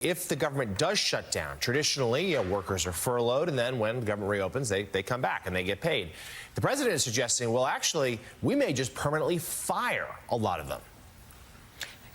If the government does shut down, traditionally, workers are furloughed, and then when the government reopens, they come back and they get paid. The president is suggesting, well, actually, we may just permanently fire a lot of them.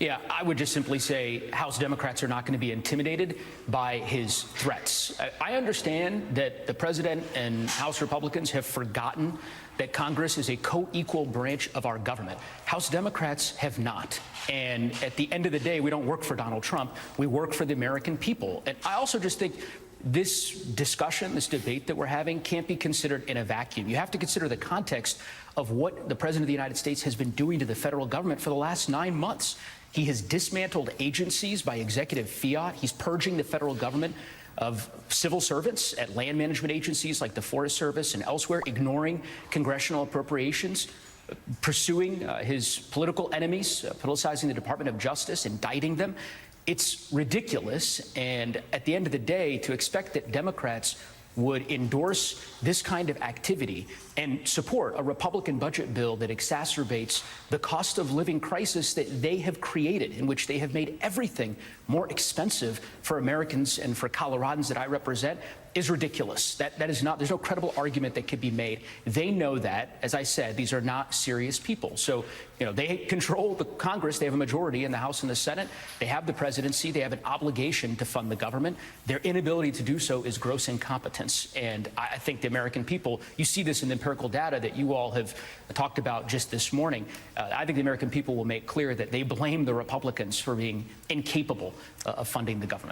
Yeah, I would just simply say House Democrats are not going to be intimidated by his threats. I understand that the president and House Republicans have forgotten that Congress is a co-equal branch of our government. House Democrats have not. And at the end of the day, we don't work for Donald Trump. We work for the American people. And I also just think this discussion, this debate that we're having can't be considered in a vacuum. You have to consider the context of what the president of the United States has been doing to the federal government for the last 9 months. He has dismantled agencies by executive fiat. He's purging the federal government of civil servants at land management agencies like the Forest Service and elsewhere, ignoring congressional appropriations, pursuing his political enemies, politicizing the Department of Justice, indicting them. It's ridiculous. And at the end of the day, to expect that Democrats would endorse this kind of activity and support a Republican budget bill that exacerbates the cost of living crisis that they have created, in which they have made everything more expensive for Americans and for Coloradans that I represent, is ridiculous. That is not, there's no credible argument that could be made. They know that, as I said, these are not serious people. So, they control the Congress. They have a majority in the House and the Senate. They have the presidency. They have an obligation to fund the government. Their inability to do so is gross incompetence. And I think the American people, you see this in the empirical data that you all have talked about just this morning. I think the American people will make clear that they blame the Republicans for being incapable of funding the government.